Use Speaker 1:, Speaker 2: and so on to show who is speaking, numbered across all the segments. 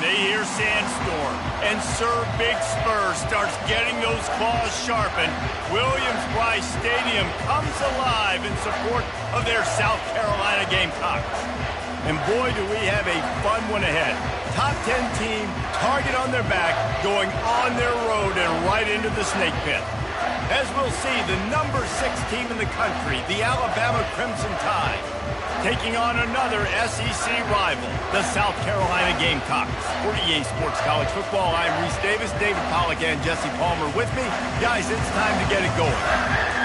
Speaker 1: they hear Sandstorm, and Sir Big Spur starts getting those claws sharpened. Williams-Brice Stadium comes alive in support of their South Carolina Gamecocks. And boy, do we have a fun one ahead. Top 10 team, target on their back, going on their road and right into the snake pit. As we'll see, the number 6 team in the country, the Alabama Crimson Tide, taking on another SEC rival, the South Carolina Gamecocks. For EA Sports College Football, I'm Reese Davis, David Pollack, and Jesse Palmer with me. Guys, it's time to get it going.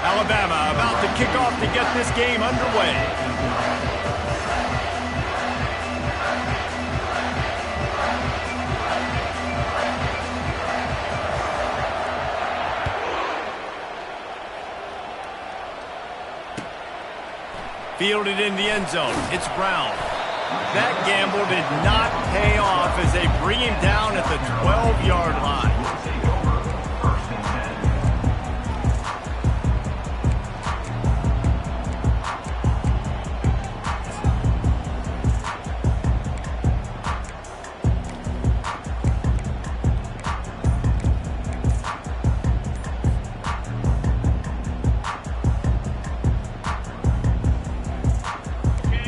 Speaker 1: Alabama about to kick off to get this game underway. Fielded in the end zone. It's Brown. That gamble did not pay off as they bring him down at the 12-yard line.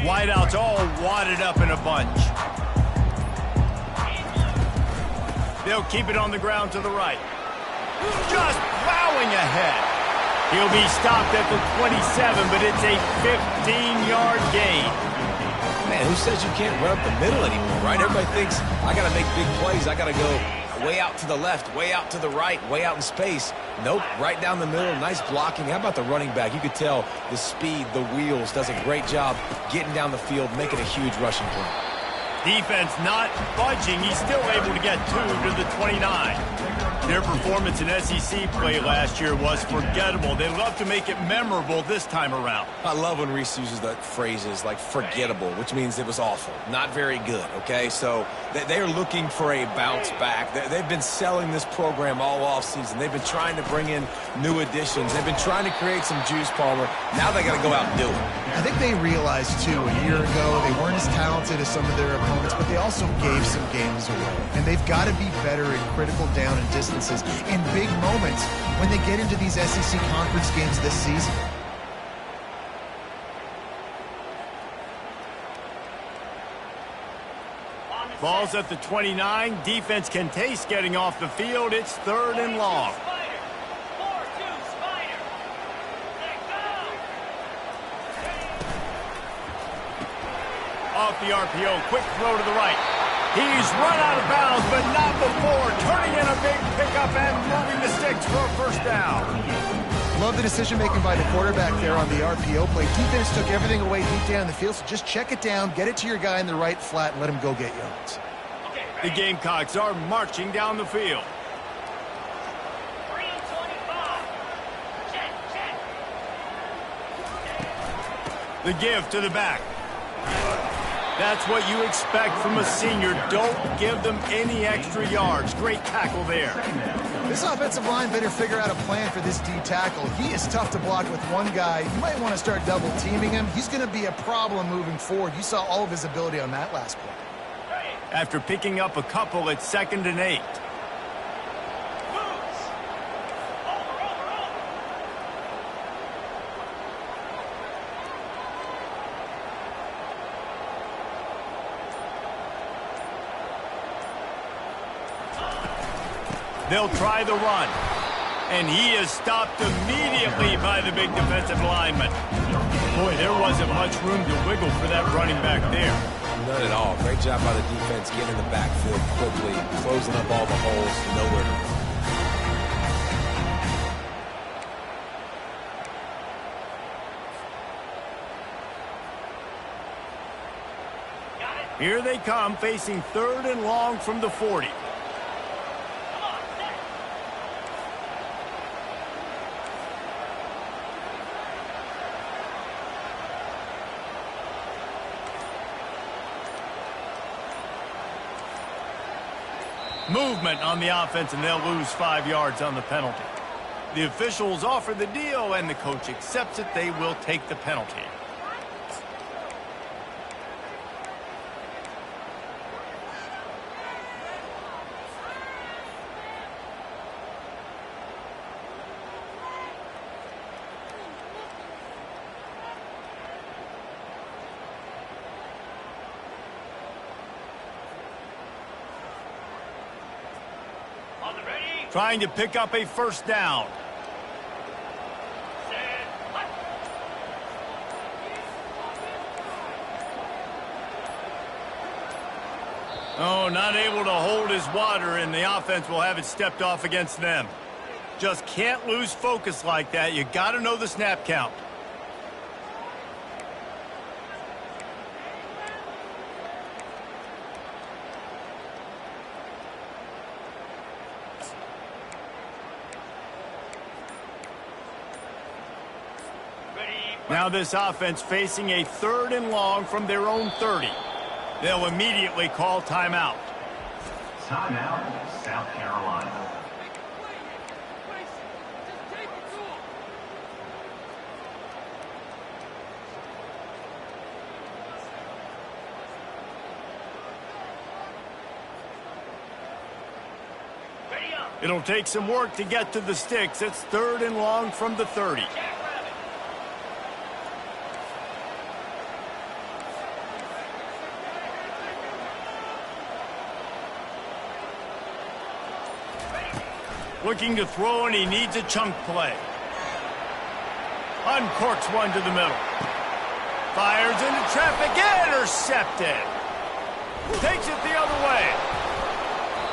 Speaker 1: Wideouts all wadded up in a bunch. They'll keep it on the ground to the right. Just plowing ahead. He'll be stopped at the 27, but it's a 15-yard gain.
Speaker 2: Man, who says you can't run up the middle anymore, right? Everybody thinks, I got to make big plays. I got to go way out to the left, way out to the right, way out in space. Nope, right down the middle, nice blocking. How about the running back? You could tell the speed, the wheels, does a great job getting down the field, making a huge rushing play.
Speaker 1: Defense not budging. He's still able to get 2 to the 29. Their performance in SEC play last year was forgettable. They love to make it memorable this time around.
Speaker 2: I love when Reese uses that phrases like forgettable, which means it was awful, not very good, okay? So they're looking for a bounce back. They've been selling this program all offseason. They've been trying to bring in new additions. They've been trying to create some juice, Palmer. Now they got to go out and do it.
Speaker 3: I think they realized, too, a year ago they weren't as talented as some of their opponents, but they also gave some games away. And they've got to be better in critical down and distances in big moments when they get into these SEC conference games this season.
Speaker 1: Ball's at the 29. Defense can taste getting off the field. It's 3rd and long. Off the RPO, quick throw to the right. He's run out of bounds, but not before turning in a big pickup and moving the sticks for a first down.
Speaker 3: Love the decision-making by the quarterback there on the RPO play. Defense took everything away deep down the field, so just check it down, get it to your guy in the right flat, and let him go get yards.
Speaker 1: The Gamecocks are marching down the field. The give to the back. That's what you expect from a senior. Don't give them any extra yards. Great tackle there.
Speaker 3: This offensive line better figure out a plan for this D tackle. He is tough to block with one guy. You might want to start double teaming him. He's going to be a problem moving forward. You saw all of his ability on that last play.
Speaker 1: After picking up a couple, it's 2nd and 8. They'll try the run. And he is stopped immediately by the big defensive lineman. Boy, there wasn't much room to wiggle for that running back there.
Speaker 2: None at all. Great job by the defense getting in the backfield quickly, closing up all the holes, nowhere to run.
Speaker 1: Here they come, facing 3rd and long from the 40. Movement on the offense, and they'll lose 5 yards on the penalty. The officials offer the deal, and the coach accepts it. They will take the penalty. Trying to pick up a first down. Oh, not able to hold his water, and the offense will have it stepped off against them. Just can't lose focus like that. You got to know the snap count. Now this offense facing a 3rd and long from their own 30. They'll immediately call timeout.
Speaker 4: Timeout, South Carolina.
Speaker 1: It'll take some work to get to the sticks. It's 3rd and long from the 30. Looking to throw, and he needs a chunk play. Uncorks one to the middle. Fires into traffic. Intercepted. Takes it the other way.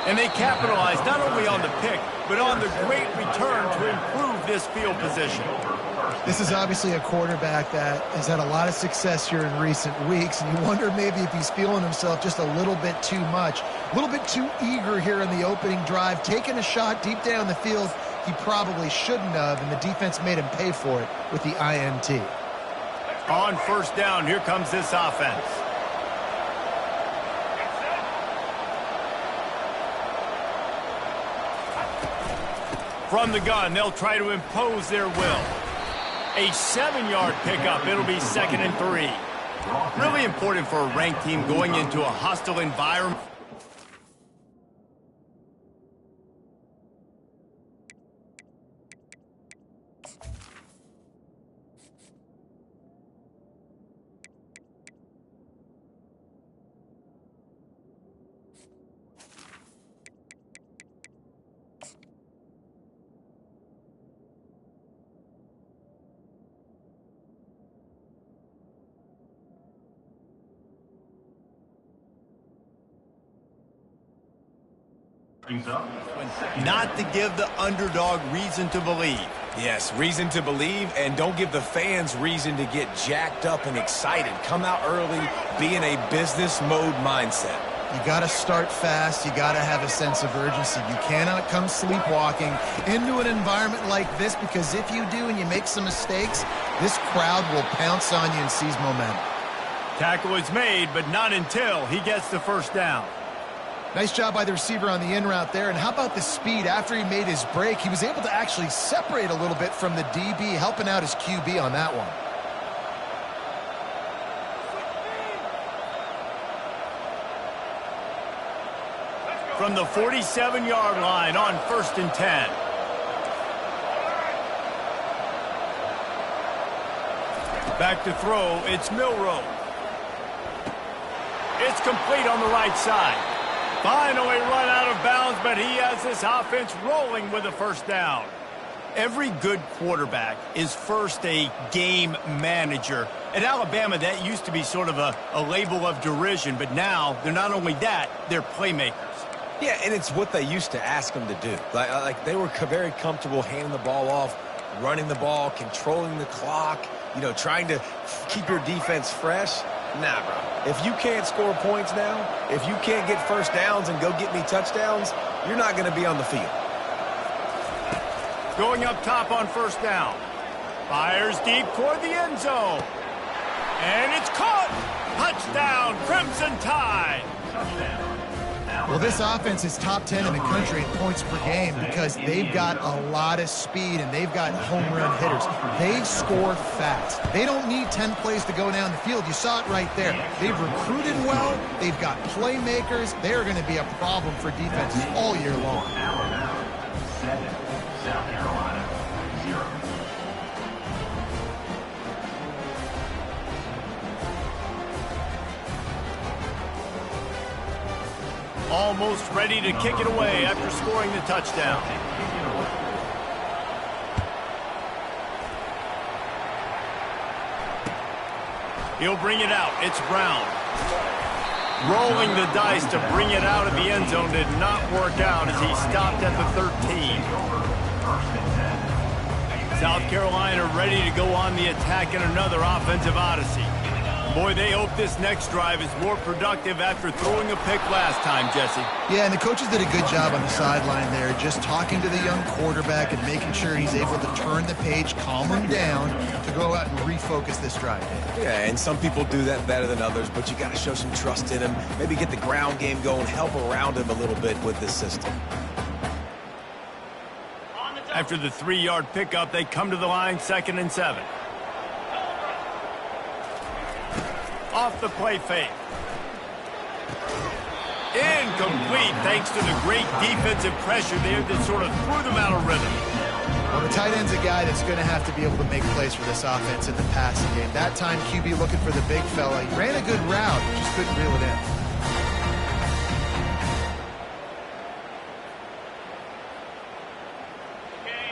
Speaker 1: And they capitalize not only on the pick, but on the great return to improve this field position.
Speaker 3: This is obviously a quarterback that has had a lot of success here in recent weeks, and you wonder maybe if he's feeling himself just a little bit too much, a little bit too eager here in the opening drive, taking a shot deep down the field he probably shouldn't have, and the defense made him pay for it with the INT.
Speaker 1: On first down, here comes this offense. From the gun, they'll try to impose their will. A 7-yard pickup. It'll be 2nd and 3. Really important for a ranked team going into a hostile environment. Not to give the underdog reason to believe.
Speaker 2: Yes, reason to believe, and don't give the fans reason to get jacked up and excited. Come out early, be in a business mode mindset.
Speaker 3: You got to start fast. You got to have a sense of urgency. You cannot come sleepwalking into an environment like this, because if you do and you make some mistakes, this crowd will pounce on you and seize momentum.
Speaker 1: Tackle is made, but not until he gets the first down.
Speaker 3: Nice job by the receiver on the in route there. And how about the speed after he made his break? He was able to actually separate a little bit from the DB, helping out his QB on that one.
Speaker 1: From the 47-yard line on 1st and 10. Back to throw, it's Milroe. It's complete on the right side. Finally run out of bounds, but he has this offense rolling with a first down. Every good quarterback is first a game manager. At Alabama, that used to be sort of a label of derision, but now they're not only that, they're playmakers.
Speaker 2: Yeah, and it's what they used to ask them to do. Like they were very comfortable handing the ball off, running the ball, controlling the clock, trying to keep your defense fresh. Nah, bro. If you can't score points now, if you can't get first downs and go get me touchdowns, you're not going to be on the field.
Speaker 1: Going up top on first down. Fires deep toward the end zone. And it's caught. Touchdown, Crimson Tide.
Speaker 3: Well, this offense is top 10 in the country in points per game because they've got a lot of speed and they've got home run hitters. They score fast. They don't need 10 plays to go down the field. You saw it right there. They've recruited well. They've got playmakers. They're going to be a problem for defenses all year long.
Speaker 4: Alabama 7, South Carolina 0.
Speaker 1: Almost ready to kick it away after scoring the touchdown. He'll bring it out. It's Brown. Rolling the dice to bring it out of the end zone did not work out as he stopped at the 13. South Carolina ready to go on the attack in another offensive odyssey. Boy, they hope this next drive is more productive after throwing a pick last time, Jesse.
Speaker 3: Yeah, and the coaches did a good job on the sideline there, just talking to the young quarterback and making sure he's able to turn the page, calm him down, to go out and refocus this drive.
Speaker 2: Yeah, and some people do that better than others, but you got to show some trust in him, maybe get the ground game going, help around him a little bit with this system.
Speaker 1: After the 3-yard pickup, they come to the line, 2nd and 7. Off the play fake. Incomplete thanks to the great defensive pressure there that sort of threw them out of rhythm.
Speaker 3: Well, the tight end's a guy that's going to have to be able to make plays for this offense in the passing game. That time, QB looking for the big fella. He ran a good route, just couldn't reel it in.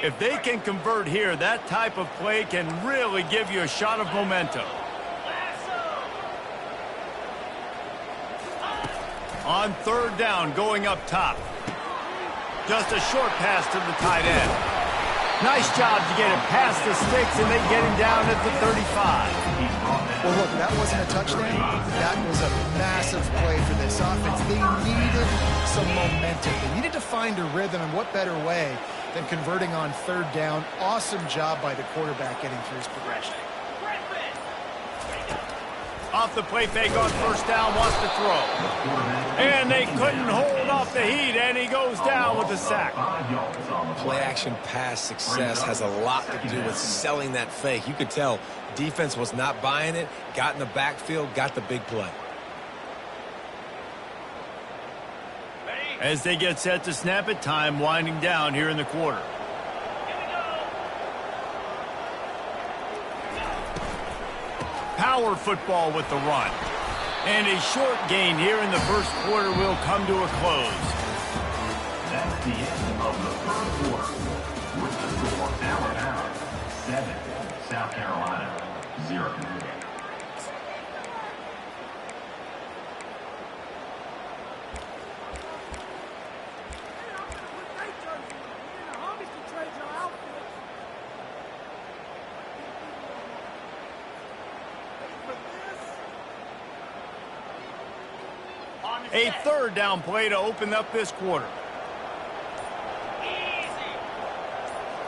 Speaker 1: If they can convert here, that type of play can really give you a shot of momentum. On 3rd down, going up top. Just a short pass to the tight end. Nice job to get it past the sticks, and they get him down at the 35.
Speaker 3: Well, look, that wasn't a touchdown. That was a massive play for this offense. They needed some momentum. They needed to find a rhythm, and what better way than converting on 3rd down. Awesome job by the quarterback getting through his progression.
Speaker 1: Off the play fake on 1st down, wants to throw. And they couldn't hold off the heat, and he goes down with the sack.
Speaker 2: Play-action pass success has a lot to do with selling that fake. You could tell defense was not buying it, got in the backfield, got the big play.
Speaker 1: As they get set to snap it, time winding down here in the quarter. Power football with the run. And a short gain here in the 1st quarter will come to a close.
Speaker 4: That's the end of the 1st quarter. With the score, Alabama 7, South Carolina 0.
Speaker 1: A 3rd down play to open up this quarter.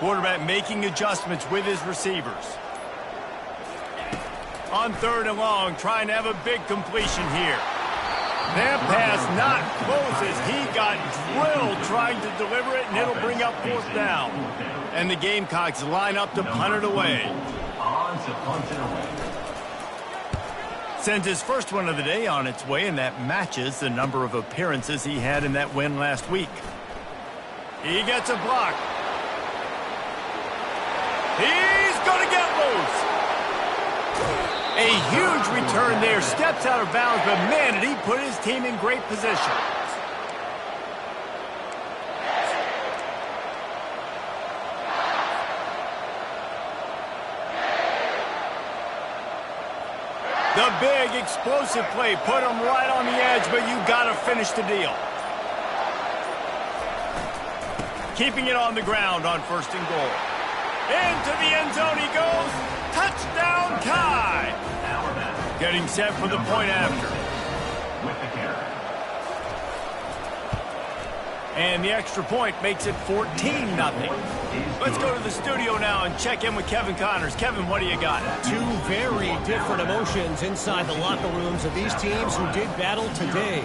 Speaker 1: Quarterback making adjustments with his receivers. On 3rd and long, trying to have a big completion here. That pass not close as he got drilled trying to deliver it, and it'll bring up 4th down. And the Gamecocks line up to punt it away.
Speaker 4: On to punt it away.
Speaker 1: Sends his first one of the day on its way, and that matches the number of appearances he had in that win last week. He gets a block. He's going to get loose. A huge return there. Steps out of bounds, but man, did he put his team in great position. The big explosive play put him right on the edge, but you got to finish the deal. Keeping it on the ground on 1st and goal. Into the end zone he goes. Touchdown, Ncaa. Getting set for the point after.
Speaker 4: With the carry.
Speaker 1: And the extra point makes it 14-0. Let's go to the studio now and check in with Kevin Connors. Kevin, what do you got?
Speaker 5: Two very different emotions inside the locker rooms of these teams who did battle today.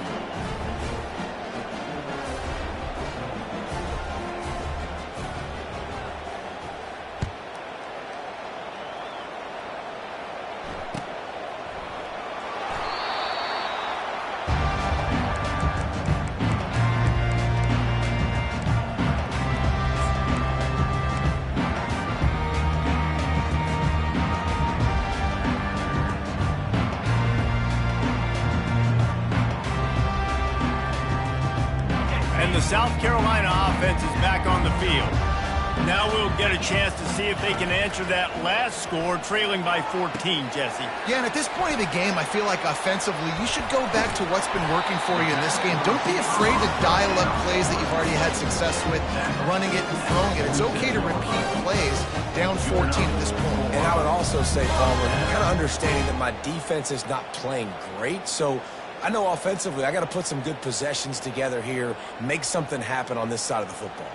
Speaker 1: And the South Carolina offense is back on the field. Now we'll get a chance to see if they can answer that last score, trailing by 14, Jesse.
Speaker 3: Yeah, and at this point of the game, I feel like offensively, you should go back to what's been working for you in this game. Don't be afraid to dial up plays that you've already had success with, running it and throwing it. It's okay to repeat plays down 14 at this point.
Speaker 2: And I would also say, Palmer, kind of understanding that my defense is not playing great, so I know offensively I got to put some good possessions together here, make something happen on this side of the football.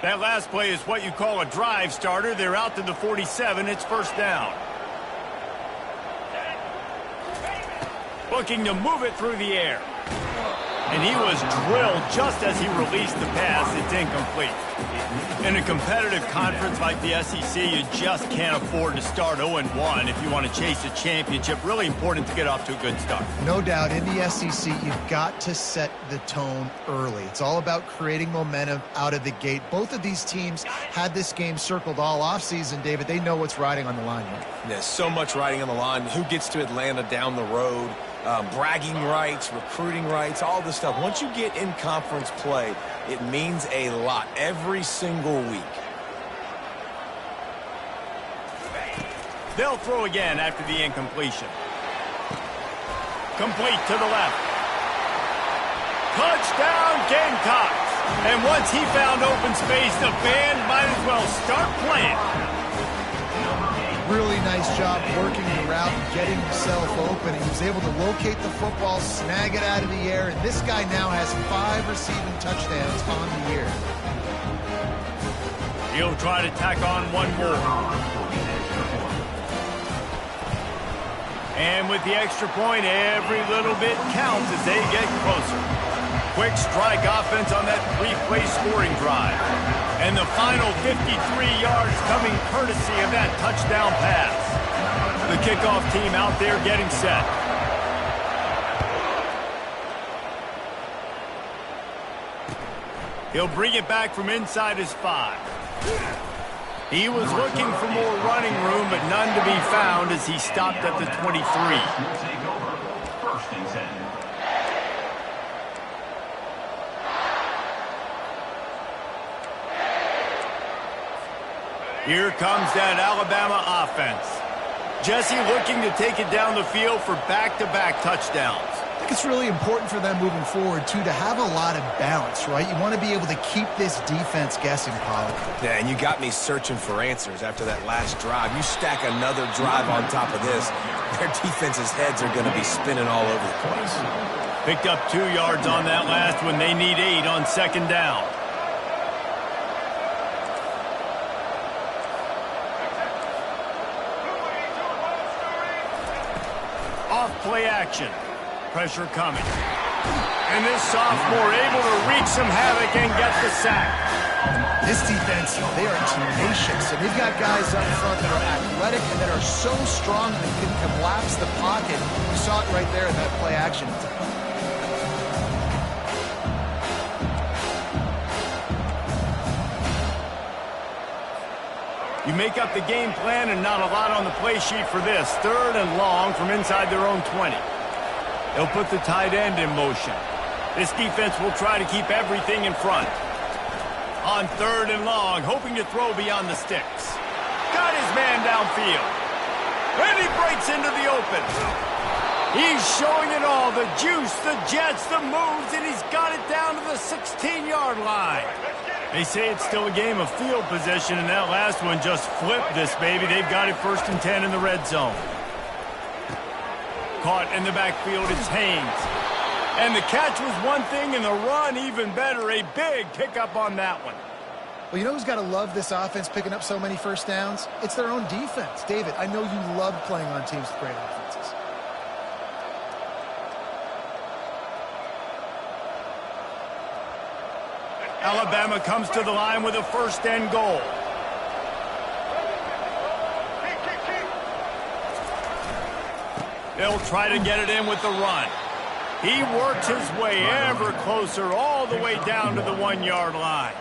Speaker 1: That last play is what you call a drive starter. They're out to the 47. It's first down. Looking to move it through the air. And he was drilled just as he released the pass. It's incomplete. In a competitive conference like the SEC, you just can't afford to start 0-1 if you want to chase a championship. Really important to get off to a good start.
Speaker 3: No doubt, in the SEC, you've got to set the tone early. It's all about creating momentum out of the gate. Both of these teams had this game circled all offseason, David. They know what's riding on the line here.
Speaker 2: There's so much riding on the line. Who gets to Atlanta down the road? Bragging rights, recruiting rights, all this stuff. Once you get in conference play, it means a lot every single week.
Speaker 1: They'll throw again after the incompletion. Complete to the left. Touchdown, Gamecocks! And once he found open space, the band might as well start playing.
Speaker 3: Really nice job working the route and getting himself open. He was able to locate the football, snag it out of the air, and this guy now has 5 receiving touchdowns on the year.
Speaker 1: He'll try to tack on one more. And with the extra point, every little bit counts as they get closer. Quick strike offense on that 3-play scoring drive. And the final 53 yards coming courtesy of that touchdown pass. The kickoff team out there getting set. He'll bring it back from inside his 5. He was looking for more running room, but none to be found as he stopped at the 23.
Speaker 4: First and 10.
Speaker 1: Here comes that Alabama offense. Jesse looking to take it down the field for back-to-back touchdowns.
Speaker 3: I think it's really important for them moving forward, too, to have a lot of balance, right? You want to be able to keep this defense guessing, Pollard.
Speaker 2: Yeah, and you got me searching for answers after that last drive. You stack another drive on top of this, their defense's heads are going to be spinning all over the place.
Speaker 1: Picked up 2 yards on that last one. They need 8 on second down. Play action. Pressure coming. And this sophomore able to wreak some havoc and get the sack.
Speaker 3: This defense, they are tenacious, and they've got guys up front that are athletic and that are so strong that they can collapse the pocket. You saw it right there in that play action.
Speaker 1: You make up the game plan and not a lot on the play sheet for this. 3rd and long from inside their own 20. They'll put the tight end in motion. This defense will try to keep everything in front. On 3rd and long, hoping to throw beyond the sticks. Got his man downfield. And he breaks into the open. He's showing it all. The juice, the jets, the moves, and he's got it down to the 16-yard line. They say it's still a game of field position, and that last one just flipped this baby. They've got it 1st and 10 in the red zone. Caught in the backfield, it's Haynes. And the catch was one thing, and the run even better. A big pickup on that one.
Speaker 3: Well, you know who's got to love this offense picking up so many first downs? It's their own defense. David, I know you love playing on teams with great offenses.
Speaker 1: Alabama comes to the line with a 1st and goal. They'll try to get it in with the run. He works his way ever closer all the way down to the 1-yard line.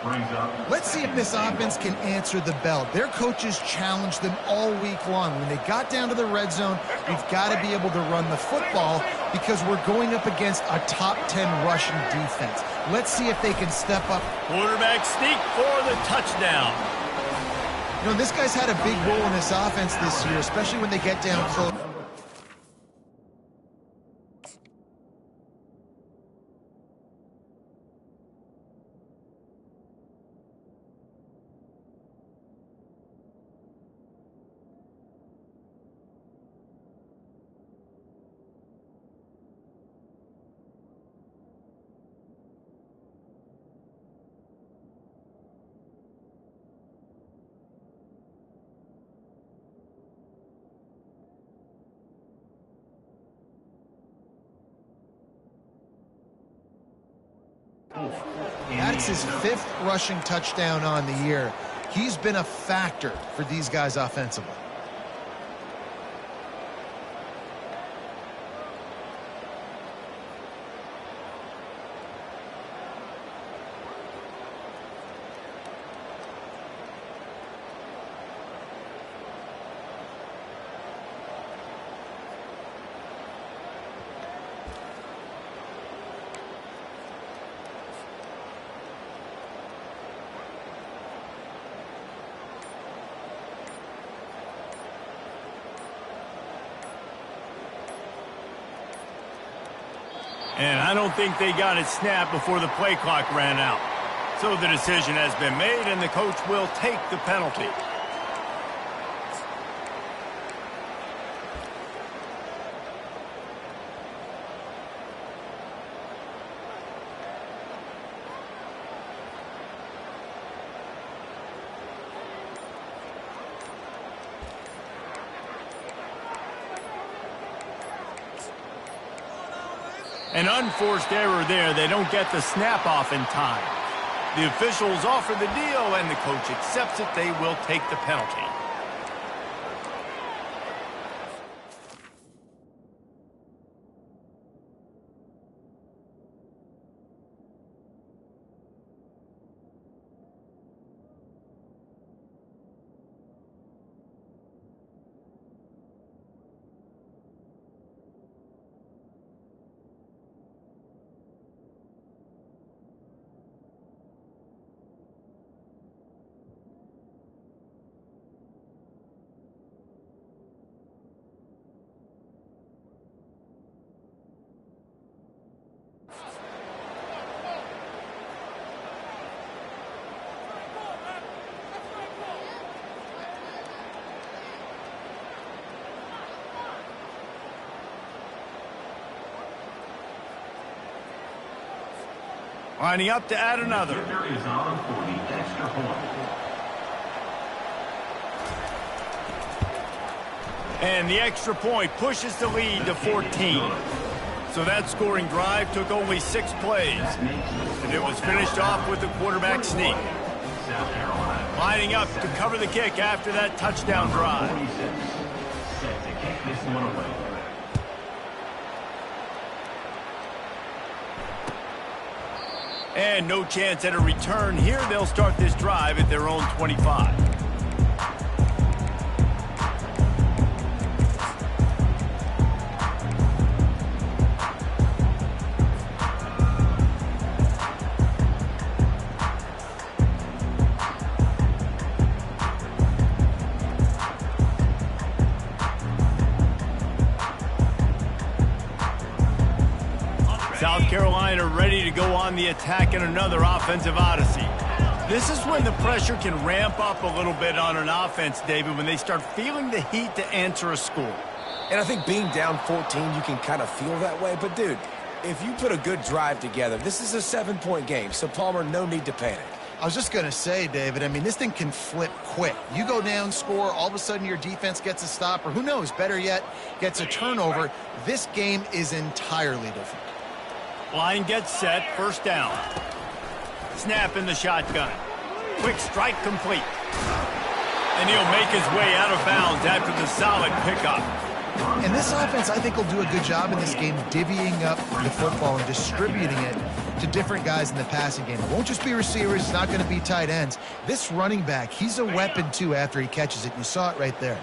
Speaker 3: Let's see if this offense can answer the bell. Their coaches challenged them all week long. When they got down to the red zone, we've got to be able to run the football. because we're going up against a top 10 rushing defense. Let's see if they can step up.
Speaker 1: Quarterback sneak for the touchdown.
Speaker 3: You know, this guy's had a big role in this offense this year, especially when they get down close. That's his 5th rushing touchdown on the year. He's been a factor for these guys offensively.
Speaker 1: And I don't think they got it snapped before the play clock ran out. So the decision has been made, and the coach will take the penalty. An unforced error there. They don't get the snap off in time. The officials offer the deal, and the coach accepts it. They will take the penalty. Lining up to add another.
Speaker 4: Kicker is on for the extra point.
Speaker 1: And the extra point pushes the lead to 14. So that scoring drive took only 6 plays. And it was finished off with the quarterback sneak. Lining up to cover the kick after that touchdown drive.
Speaker 4: Set to kick this one away.
Speaker 1: And no chance at a return here. They'll start this drive at their own 25. South Carolina ready to go on the attack in another offensive odyssey. This is when the pressure can ramp up a little bit on an offense, David, when they start feeling the heat to answer a score.
Speaker 2: And I think being down 14, you can kind of feel that way. But, dude, if you put a good drive together, this is a 7-point game. So, Palmer, no need to panic.
Speaker 3: I was just going to say, David, I mean, this thing can flip quick. You go down, score, all of a sudden your defense gets a stop, or who knows, better yet, gets a turnover. This game is entirely different.
Speaker 1: Line gets set, first down. Snap in the shotgun. Quick strike complete. And he'll make his way out of bounds after the solid pickup.
Speaker 3: And this offense, I think, will do a good job in this game divvying up the football and distributing it to different guys in the passing game. It won't just be receivers. It's not going to be tight ends. This running back, he's a weapon, too, after he catches it. You saw it right there.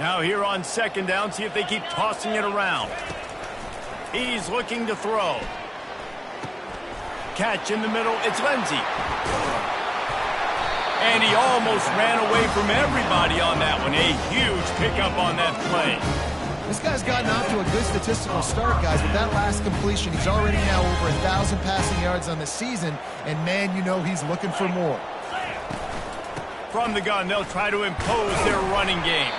Speaker 1: Now here on second down, see if they keep tossing it around. He's looking to throw. Catch in the middle. It's Lindsay. And he almost ran away from everybody on that one. A huge pickup on that play.
Speaker 3: This guy's gotten off to a good statistical start, guys. With that last completion, he's already now over 1,000 passing yards on the season. And, man, you know he's looking for more.
Speaker 1: From the gun, they'll try to impose their running game.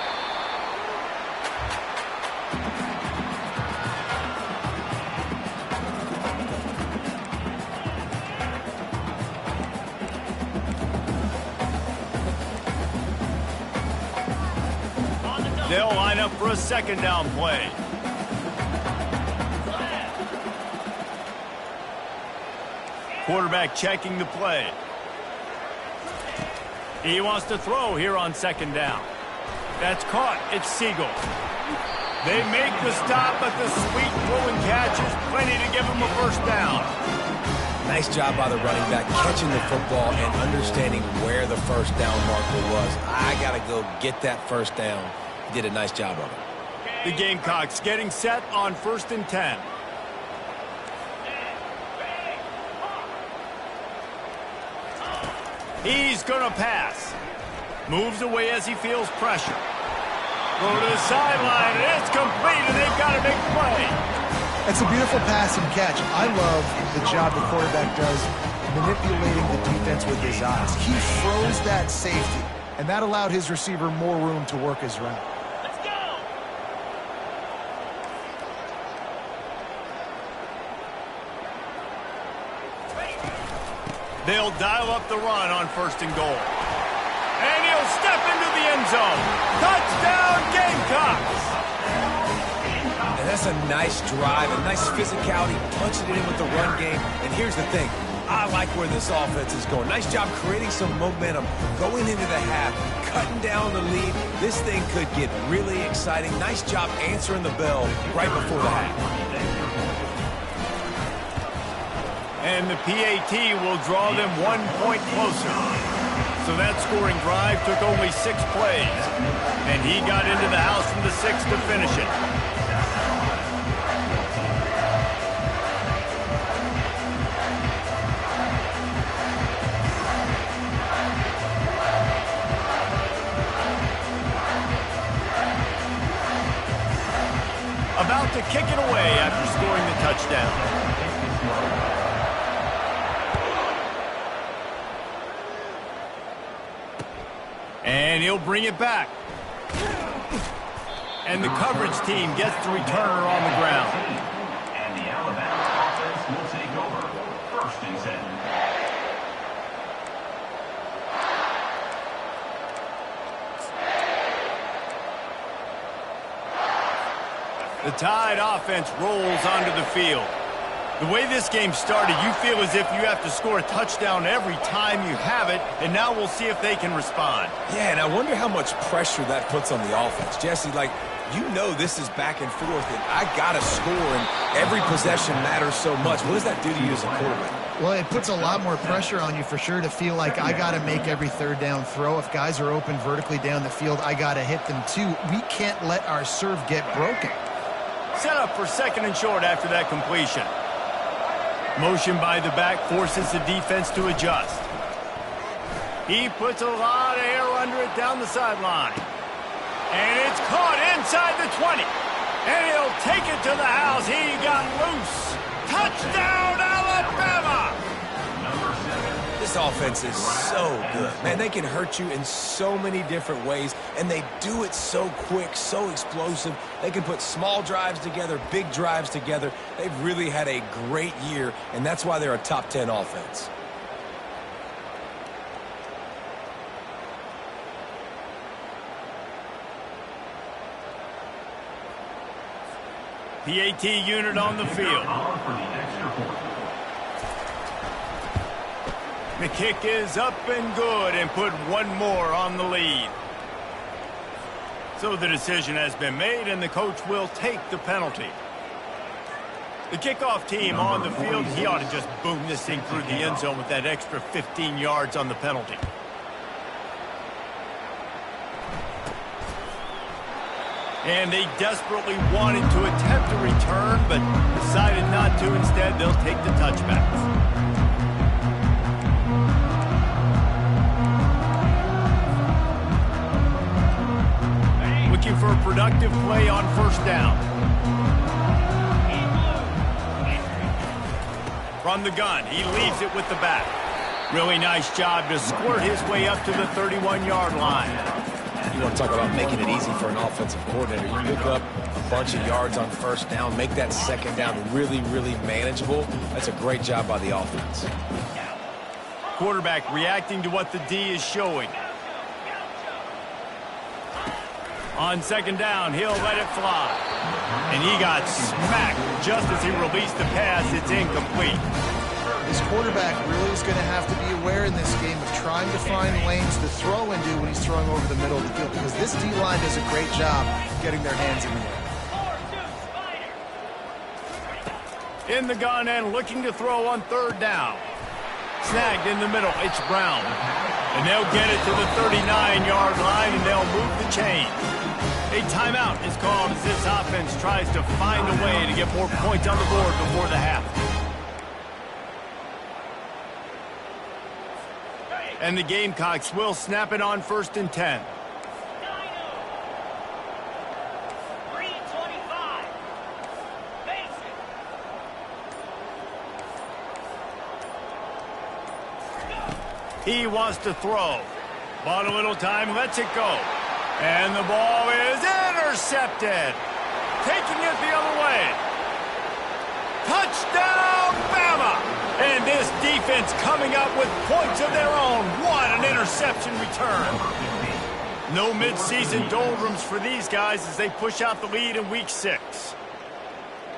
Speaker 1: They'll line up for a second down play. Quarterback checking the play. He wants to throw here on second down. That's caught. It's Siegel. They make the stop, but the sweet throw and catch is plenty to give him a first down.
Speaker 2: Nice job by the running back, catching the football and understanding where the first down marker was. I got to go get that first down. He did a nice job of it.
Speaker 1: The Gamecocks getting set on 1st and 10. He's going to pass. Moves away as he feels pressure. Go to the sideline, and it's complete, and they've got a big play.
Speaker 3: That's a beautiful pass and catch. I love the job the quarterback does manipulating the defense with his eyes. He froze that safety, and that allowed his receiver more room to work his route.
Speaker 1: They'll dial up the run on 1st and goal. And he'll step into the end zone. Touchdown, Gamecocks!
Speaker 2: And that's a nice drive, a nice physicality, punching it in with the run game. And here's the thing. I like where this offense is going. Nice job creating some momentum, going into the half, cutting down the lead. This thing could get really exciting. Nice job answering the bell right before the half.
Speaker 1: And the PAT will draw them 1 point closer. So that scoring drive took only 6 plays. And he got into the house from the 6 to finish it. About to kick it away after scoring the touchdown. And he'll bring it back. And the coverage team gets the returner on the ground.
Speaker 4: And the Alabama offense will take over. 1st and 10.
Speaker 1: The Tide offense rolls onto the field. The way this game started, you feel as if you have to score a touchdown every time you have it, and now we'll see if they can respond.
Speaker 2: Yeah, and I wonder how much pressure that puts on the offense. Jesse, like, you know this is back and forth, and I got to score, and every possession matters so much. What does that do to you as a quarterback?
Speaker 3: Well, it puts a lot more pressure on you for sure to feel like I got to make every third down throw. If guys are open vertically down the field, I got to hit them too. We can't let our serve get broken.
Speaker 1: Set up for 2nd and short after that completion. Motion by the back forces the defense to adjust. He puts a lot of air under it down the sideline. And it's caught inside the 20. And he'll take it to the house. He got loose. Touchdown, Alabama!
Speaker 2: This offense is so good. Man, they can hurt you in so many different ways, and they do it so quick, so explosive. They can put small drives together, big drives together. They've really had a great year, and that's why they're a top 10 offense.
Speaker 1: PAT unit on the field. The kick is up and good and put one more on the lead. So the decision has been made and the coach will take the penalty. The kickoff team on the field, he ought to just boom this thing through the end zone with that extra 15 yards on the penalty. And they desperately wanted to attempt a return, but decided not to. Instead, they'll take the touchbacks. Looking for a productive play on first down. From the gun, he leaves it with the back. Really nice job to squirt his way up to the 31-yard line.
Speaker 2: You want to talk about making it easy for an offensive coordinator. You pick up a bunch of yards on first down, make that second down really, really manageable. That's a great job by the offense.
Speaker 1: Quarterback reacting to what the D is showing. On second down, he'll let it fly. And he got smacked just as he released the pass. It's incomplete.
Speaker 3: This quarterback really is going to have to be aware in this game of trying to find lanes to throw into when he's throwing over the middle of the field, because this D-line does a great job getting their hands in the air.
Speaker 1: In the gun and looking to throw on third down. Snagged in the middle. It's Brown. And they'll get it to the 39-yard line, and they'll move the chain. A timeout is called as this offense tries to find a way to get more points on the board before the half. And the Gamecocks will snap it on 1st and 10. He wants to throw. Bought a little time, lets it go. And the ball is intercepted. Taking it the other way. Touchdown, Bama! And this defense coming up with points of their own. What an interception return. No midseason doldrums for these guys as they push out the lead in Week 6.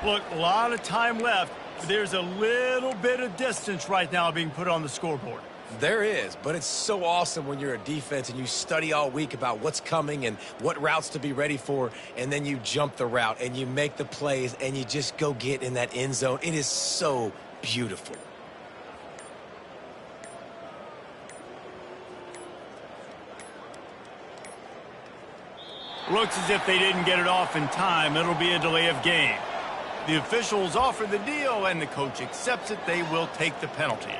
Speaker 1: Look, a lot of time left, but there's a little bit of distance right now being put on the scoreboard.
Speaker 2: There is, but it's so awesome when you're a defense and you study all week about what's coming and what routes to be ready for, and then you jump the route and you make the plays and you just go get in that end zone. It is so beautiful.
Speaker 1: Looks as if they didn't get it off in time. It'll be a delay of game. The officials offer the deal, and the coach accepts it. They will take the penalty.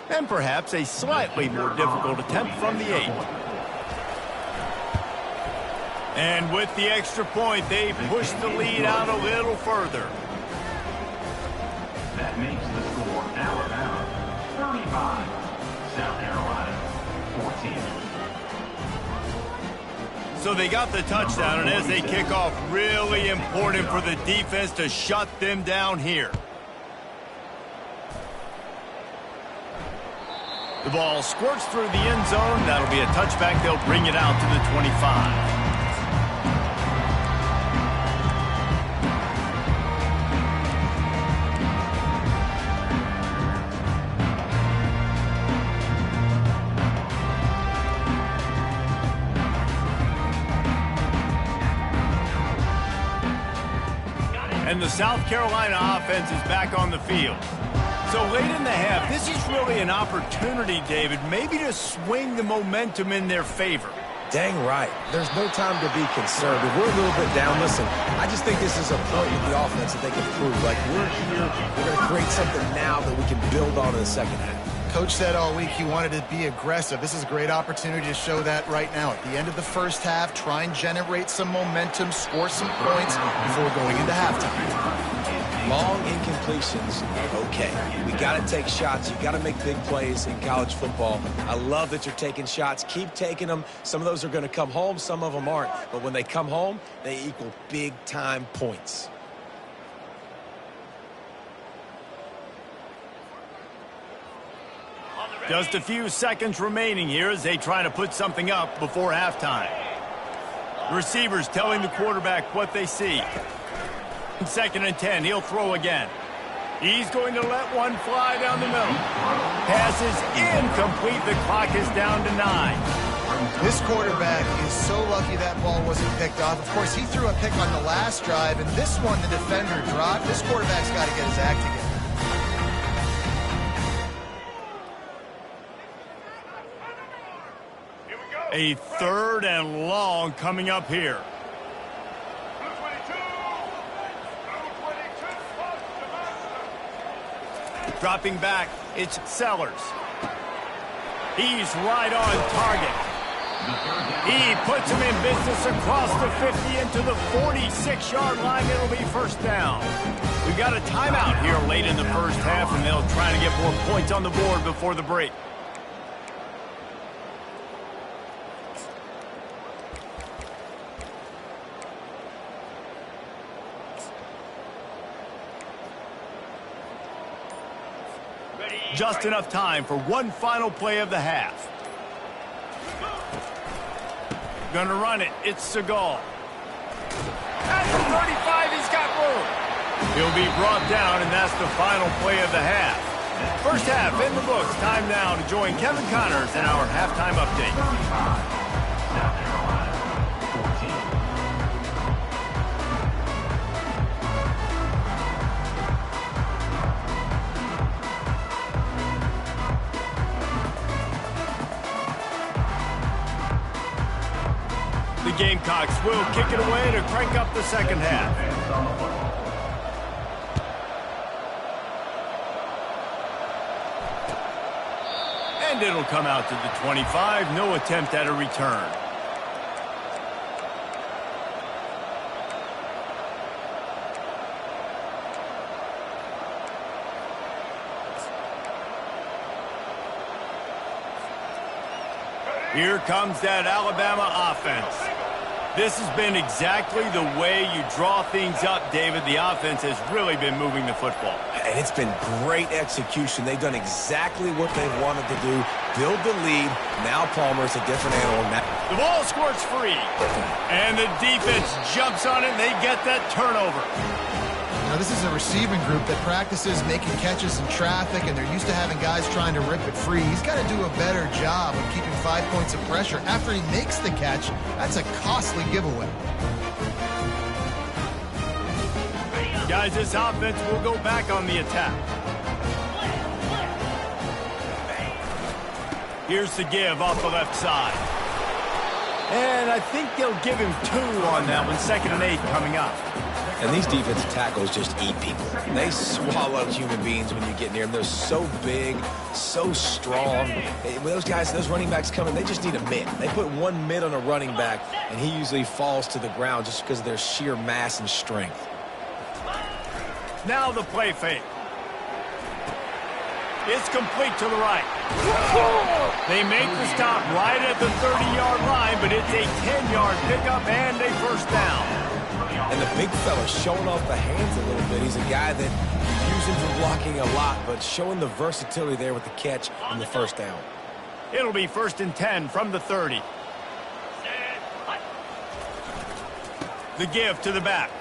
Speaker 1: And perhaps a slightly more difficult attempt from the 8. And with the extra point, they push the lead out a little further.
Speaker 4: That makes the score Alabama 35, South Carolina 14.
Speaker 1: So they got the touchdown, and as they kick off, really important for the defense to shut them down here. The ball squirts through the end zone. That'll be a touchback. They'll bring it out to the 25. And the South Carolina offense is back on the field. So late in the half, this is really an opportunity, David, maybe to swing the momentum in their favor.
Speaker 2: Dang right. There's no time to be concerned. If we're a little bit down, listen, I just think this is a point with the offense that they can prove. Like, we're here, we're going to create something now that we can build on in the second half.
Speaker 3: Coach said all week he wanted to be aggressive. This is a great opportunity to show that right now. At the end of the first half, try and generate some momentum, score some points before going into halftime.
Speaker 2: Long incompletions are okay. We got to take shots. You got to make big plays in college football. I love that you're taking shots. Keep taking them. Some of those are going to come home. Some of them aren't. But when they come home, they equal big-time points.
Speaker 1: Just a few seconds remaining here as they try to put something up before halftime. Receivers telling the quarterback what they see. 2nd and 10, he'll throw again. He's going to let one fly down the middle. Pass is incomplete. The clock is down to 9.
Speaker 3: This quarterback is so lucky that ball wasn't picked off. Of course, he threw a pick on the last drive, and this one the defender dropped. This quarterback's got to get his act together.
Speaker 1: Here we go. A 3rd and long coming up here. Dropping back, it's Sellers. He's right on target. He puts him in business across the 50 into the 46-yard line. It'll be first down. We've got a timeout here late in the first half, and they'll try to get more points on the board before the break. Just enough time for one final play of the half. Gonna run it. It's Seagal. At the 35, he's got room. He'll be brought down, and that's the final play of the half. First half in the books. Time now to join Kevin Connors in our halftime update.
Speaker 4: South Carolina, 14.
Speaker 1: The Gamecocks will kick it away to crank up the second half. And it'll come out to the 25. No attempt at a return. Here comes that Alabama offense. This has been exactly the way you draw things up, David. The offense has really been moving the football.
Speaker 2: And it's been great execution. They've done exactly what they've wanted to do. Build the lead. Now Palmer's a different animal.
Speaker 1: The ball squirts free. And the defense jumps on it, and they get that turnover.
Speaker 3: Now, this is a receiving group that practices making catches in traffic, and they're used to having guys trying to rip it free. He's got to do a better job of keeping 5 points of pressure. After he makes the catch, that's a costly giveaway.
Speaker 1: Guys, this offense will go back on the attack. Here's the give off the left side. And I think they'll give him 2 on that one. 2nd and 8 coming up.
Speaker 2: And these defensive tackles just eat people. They swallow human beings when you get near them. They're so big, so strong. When those guys, those running backs come in, they just need a mid. They put 1 mid on a running back, and he usually falls to the ground just because of their sheer mass and strength.
Speaker 1: Now the play fake. It's complete to the right. They make the stop right at the 30-yard line, but it's a 10-yard pickup and a first down.
Speaker 2: And the big fella's showing off the hands a little bit. He's a guy that you use him for blocking a lot, but showing the versatility there with the catch and the first down.
Speaker 1: It'll be 1st and 10 from the 30. The give to the back.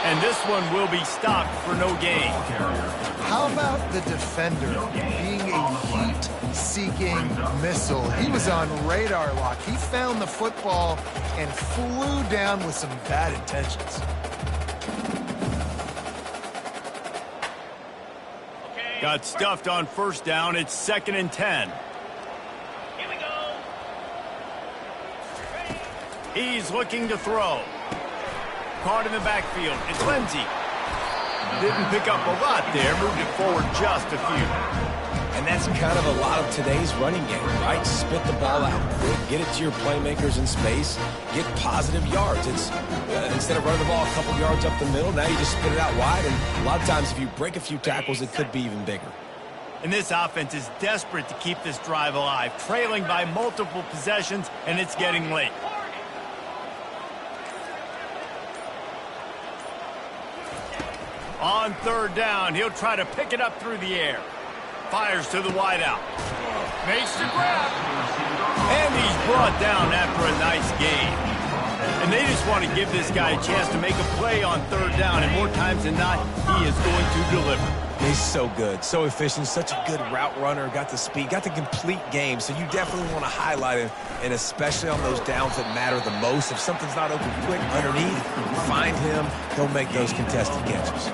Speaker 1: And this one will be stopped for no gain.
Speaker 3: How about the defender being a heat-seeking missile? He was on radar lock. He found the football and flew down with some bad intentions.
Speaker 1: Got stuffed on first down. It's 2nd and 10.
Speaker 6: Here we go.
Speaker 1: He's looking to throw. Caught in the backfield. It's Lindsey. Didn't pick up a lot there. Moved it forward just a few.
Speaker 2: And that's kind of a lot of today's running game, right? Spit the ball out quick, get it to your playmakers in space, get positive yards. It's instead of running the ball a couple yards up the middle, now you just spit it out wide. And a lot of times if you break a few tackles, it could be even bigger.
Speaker 1: And this offense is desperate to keep this drive alive, trailing by multiple possessions, and it's getting late. On 3rd down, he'll try to pick it up through the air. Fires to the wideout. Makes the grab. And he's brought down after a nice gain. And they just want to give this guy a chance to make a play on 3rd down, and more times than not, he is going to deliver.
Speaker 2: He's so good, so efficient, such a good route runner, got the speed, got the complete game, so you definitely want to highlight him, and especially on those downs that matter the most. If something's not open quick underneath, find him, he'll make those contested catches.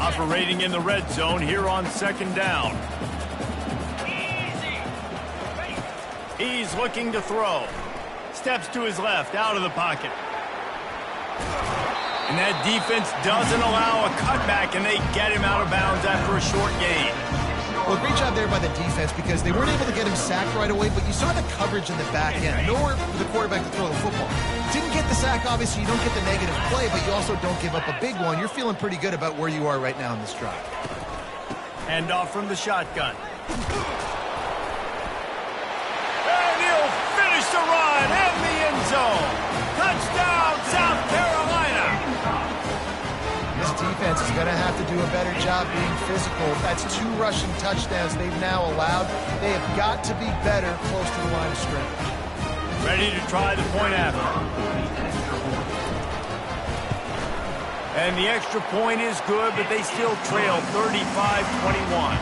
Speaker 1: Operating in the red zone here on 2nd down. He's looking to throw. Steps to his left, out of the pocket. And that defense doesn't allow a cutback, and they get him out of bounds after a short gain.
Speaker 3: Well, great job there by the defense because they weren't able to get him sacked right away, but you saw the coverage in the back end. Nowhere for the quarterback to throw the football. Didn't get the sack, obviously. You don't get the negative play, but you also don't give up a big one. You're feeling pretty good about where you are right now in this drive.
Speaker 1: Handoff from the shotgun. And he'll finish the run in the end zone. Touchdown, South Carolina.
Speaker 3: This defense is going to have to do a better job being physical. That's 2 rushing touchdowns they've now allowed. They have got to be better close to the line of scrimmage.
Speaker 1: Ready to try the point after. And the extra point is good, but they still trail 35-21.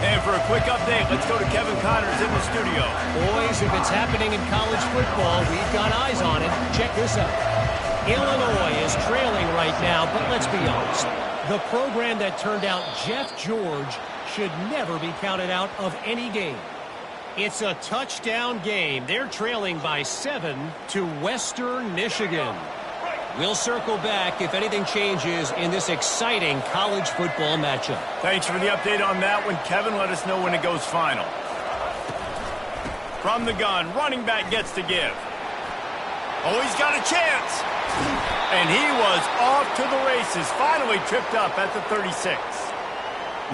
Speaker 1: And for a quick update, let's go to Kevin Connors in the studio.
Speaker 5: Boys, if it's happening in college football, we've got eyes on it. Check this out. Illinois is trailing right now, but let's be honest. The program that turned out Jeff George should never be counted out of any game. It's a touchdown game. They're trailing by 7 to Western Michigan. We'll circle back if anything changes in this exciting college football matchup.
Speaker 1: Thanks for the update on that one, Kevin. Let us know when it goes final. From the gun, running back gets to give. Oh, he's got a chance. And he was off to the races. Finally tripped up at the 36.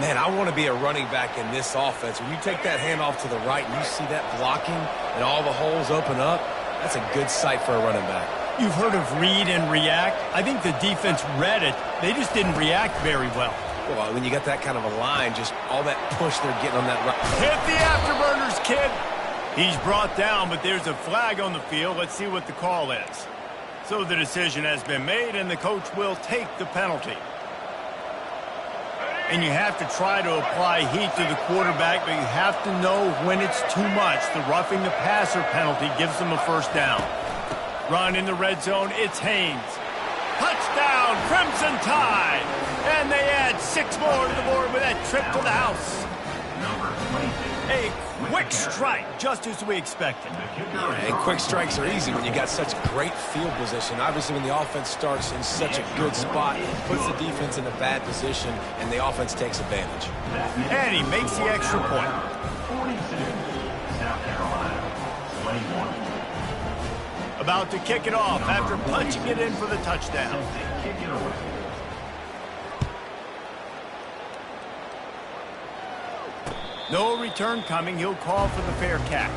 Speaker 2: Man, I want to be a running back in this offense. When you take that handoff to the right and you see that blocking and all the holes open up, that's a good sight for a running back.
Speaker 1: You've heard of read and react. I think the defense read it. They just didn't react very well.
Speaker 2: Well, when you got that kind of a line, just all that push they're getting on that right.
Speaker 1: Hit the afterburners, kid. He's brought down, but there's a flag on the field. Let's see what the call is. So the decision has been made, and the coach will take the penalty. And you have to try to apply heat to the quarterback, but you have to know when it's too much. The roughing the passer penalty gives them a first down. Run in the red zone, it's Haynes. Touchdown, Crimson Tide. And they add 6 more to the board with that trip to the house. A quick strike, just as we expected.
Speaker 2: And quick strikes are easy when you got such great field position. Obviously, when the offense starts in such a good spot, it puts the defense in a bad position, and the offense takes advantage.
Speaker 1: And he makes the extra point.
Speaker 4: 42, South Carolina, 21.
Speaker 1: About to kick it off after punching it in for the touchdown.
Speaker 4: Kick it away.
Speaker 1: No return coming. He'll call for the fair catch.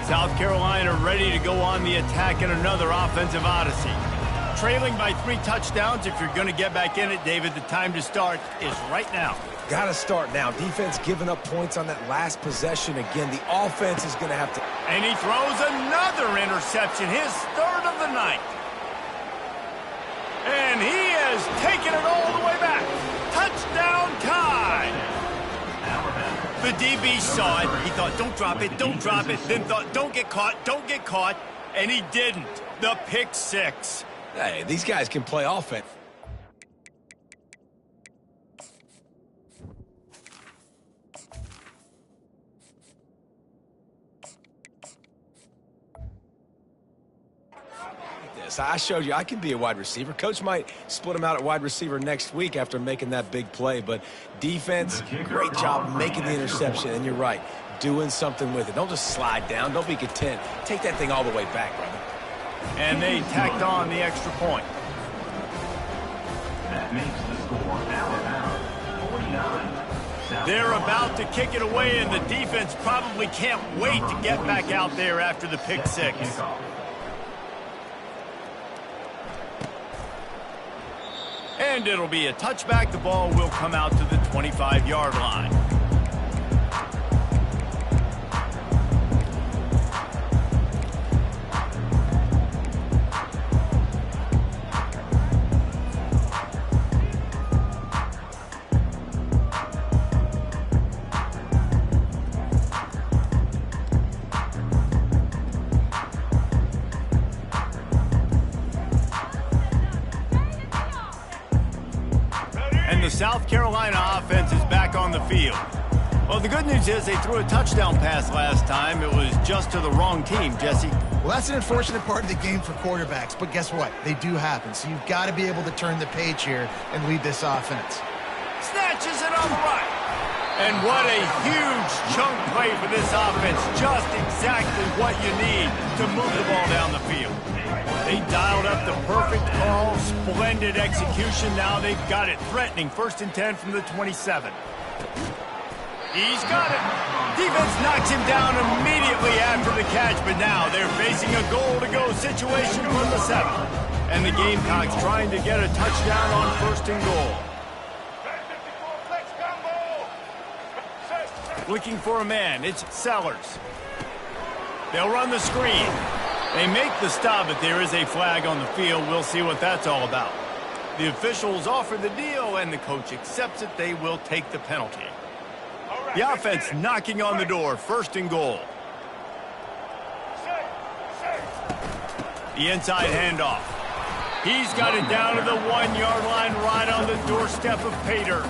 Speaker 1: South Carolina ready to go on the attack in another offensive odyssey. Trailing by 3 touchdowns. If you're going to get back in it, David, the time to start is right now.
Speaker 2: Got to start now. Defense giving up points on that last possession. Again, the offense is going to have to...
Speaker 1: And he throws another interception, his 3rd of the night. And he has taken it all the way back. Touchdown Tide. The DB saw it. He thought, don't drop it, don't drop it. Then thought, don't get caught, don't get caught. And he didn't. The pick 6.
Speaker 2: Hey, these guys can play offense. I showed you I can be a wide receiver. Coach might split him out at wide receiver next week after making that big play. But defense, great job making the interception. And you're right, doing something with it. Don't just slide down. Don't be content. Take that thing all the way back, brother.
Speaker 1: And they tacked on the extra point.
Speaker 4: That makes the score Alabama 49.
Speaker 1: They're about to kick it away, and the defense probably can't wait to get back out there after the pick 6. And it'll be a touchback. The ball will come out to the 25-yard line. South Carolina offense is back on the field. Well, the good news is they threw a touchdown pass last time. It was just to the wrong team, Jesse.
Speaker 3: Well, that's an unfortunate part of the game for quarterbacks, but guess what? They do happen, so you've got to be able to turn the page here and lead this offense.
Speaker 1: Snatches it on the right. And what a huge chunk play for this offense. Just exactly what you need to move the ball down the field. They dialed up the perfect call, splendid execution. Now they've got it threatening. 1st and 10 from the 27. He's got it. Defense knocks him down immediately after the catch, but now they're facing a goal-to-go situation from the 7. And the Gamecocks trying to get a touchdown on 1st and goal. Looking for a man. It's Sellers. They'll run the screen. They make the stop, but there is a flag on the field. We'll see what that's all about. The officials offer the deal, and the coach accepts it. They will take the penalty. The offense knocking on the door. 1st and goal. The inside handoff. He's got it down to the 1-yard line, right on the doorstep of Pater.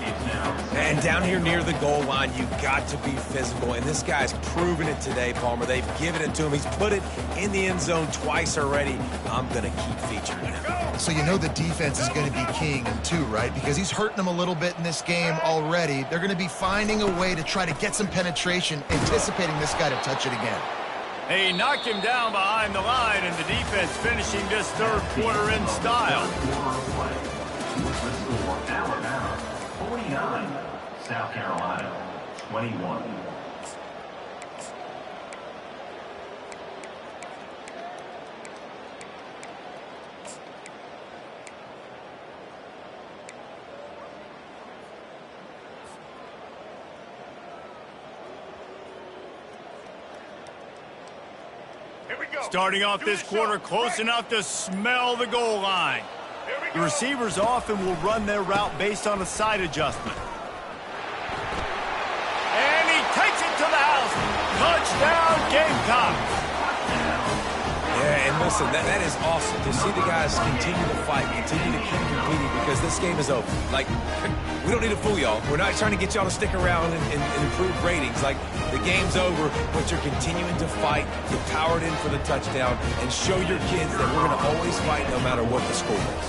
Speaker 2: And down here near the goal line, you've got to be physical. And this guy's proven it today, Palmer. They've given it to him. He's put it in the end zone twice already. I'm going to keep featuring him.
Speaker 3: So you know the defense is going to be keying him too, right? Because he's hurting them a little bit in this game already. They're going to be finding a way to try to get some penetration, anticipating this guy to touch it again.
Speaker 1: They knock him down behind the line, and the defense finishing this 3rd quarter in style.
Speaker 4: Alabama 49, South Carolina 21.
Speaker 1: Starting off this quarter close enough to smell the goal line. The receivers often will run their route based on a side adjustment. And he takes it to the house. Touchdown, Gamecocks.
Speaker 2: Yeah, and listen, that is awesome to see the guys continue to fight, continue to keep competing, because this game is over. Like, we don't need to fool y'all. We're not trying to get y'all to stick around and improve ratings. Like, the game's over, but you're continuing to fight, get powered in for the touchdown, and show your kids that we're going to always fight no matter what the score is.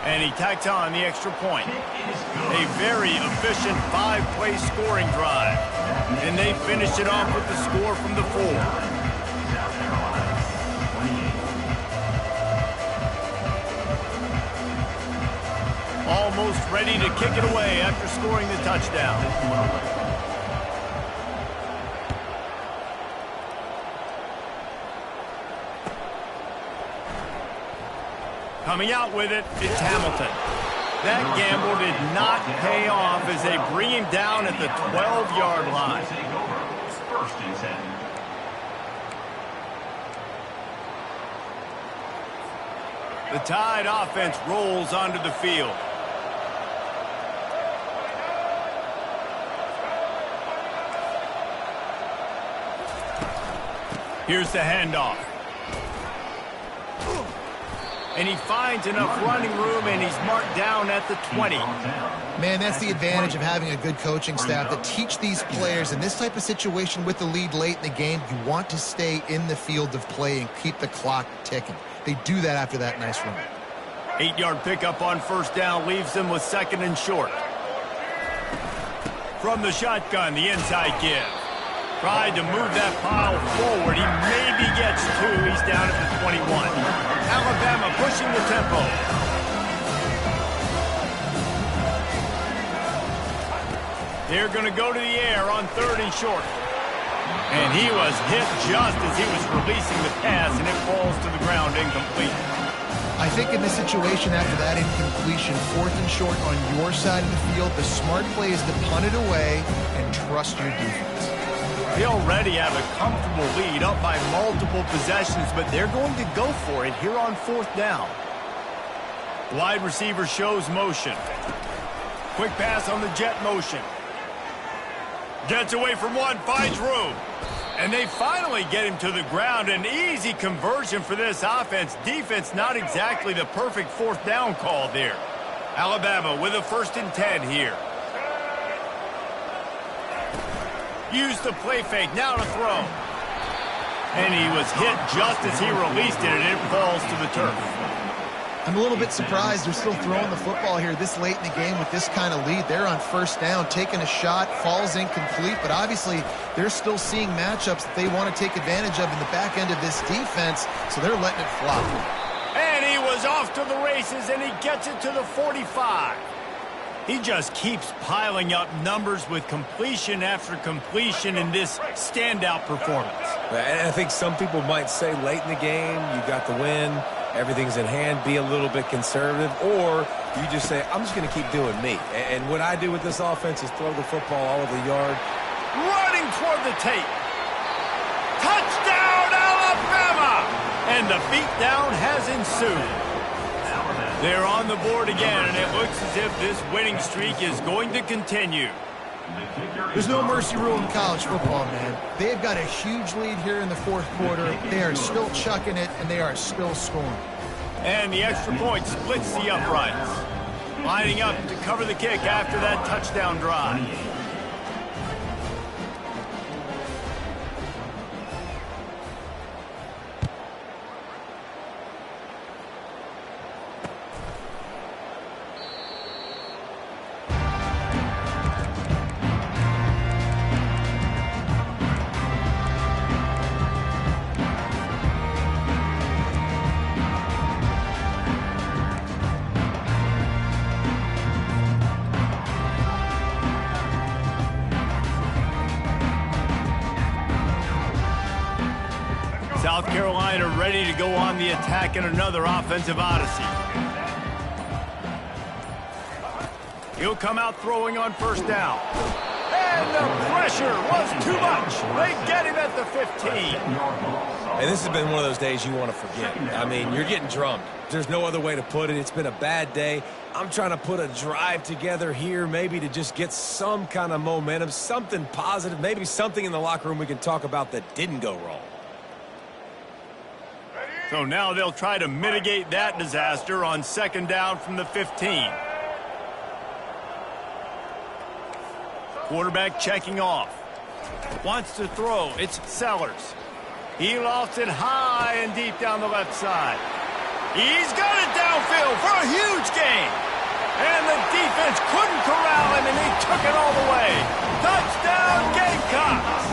Speaker 1: And he tacks on the extra point. A very efficient 5-play scoring drive. And they finished it off with the score from the 4. Almost ready to kick it away after scoring the touchdown. Coming out with it, it's Hamilton. That gamble did not pay off as they bring him down at the 12-yard line.
Speaker 4: 1st and 10.
Speaker 1: The Tide offense rolls onto the field. Here's the handoff. And he finds enough running room, and he's marked down at the 20.
Speaker 3: Man, that's the advantage of having a good coaching staff to teach these players in this type of situation with the lead late in the game. You want to stay in the field of play and keep the clock ticking. They do that after that nice run.
Speaker 1: 8-yard pickup on 1st down leaves them with 2nd and short. From the shotgun, the inside give. Tried to move that pile forward. He maybe gets 2. He's down at the 21. Alabama pushing the tempo. They're going to go to the air on 3rd and short. And he was hit just as he was releasing the pass, and it falls to the ground incomplete.
Speaker 3: I think in this situation after that incompletion, 4th and short on your side of the field, the smart play is to punt it away and trust your defense.
Speaker 1: They already have a comfortable lead up by multiple possessions, but they're going to go for it here on 4th down. Wide receiver shows motion. Quick pass on the jet motion. Gets away from one, finds room. And they finally get him to the ground. An easy conversion for this offense. Defense not exactly the perfect 4th down call there. Alabama with a 1st and 10 here. Use the play fake, now to throw. And he was hit just as he released it, and it falls to the turf.
Speaker 3: I'm a little bit surprised they're still throwing the football here this late in the game with this kind of lead. They're on 1st down, taking a shot, falls incomplete, but obviously they're still seeing matchups that they want to take advantage of in the back end of this defense, so they're letting it fly.
Speaker 1: And he was off to the races, and he gets it to the 45. He just keeps piling up numbers with completion after completion in this standout performance.
Speaker 2: And I think some people might say late in the game, you got the win, everything's in hand, be a little bit conservative, or you just say, I'm just going to keep doing me. And what I do with this offense is throw the football all over the yard.
Speaker 1: Running toward the tape. Touchdown, Alabama! And the beatdown has ensued. They're on the board again, and it looks as if this winning streak is going to continue.
Speaker 3: There's no mercy rule in college football, man. They've got a huge lead here in the 4th quarter. They are still chucking it, and they are still scoring.
Speaker 1: And the extra point splits the uprights. Lining up to cover the kick after that touchdown drive. South Carolina ready to go on the attack in another offensive odyssey. He'll come out throwing on 1st down. And the pressure was too much. They get him at the 15.
Speaker 2: And this has been one of those days you want to forget. I mean, you're getting drummed. There's no other way to put it. It's been a bad day. I'm trying to put a drive together here, maybe to just get some kind of momentum, something positive, maybe something in the locker room we can talk about that didn't go wrong.
Speaker 1: So now they'll try to mitigate that disaster on 2nd down from the 15. Quarterback checking off. Wants to throw. It's Sellers. He lofts it high and deep down the left side. He's got it downfield for a huge gain. And the defense couldn't corral him, and he took it all the way. Touchdown, Gamecocks!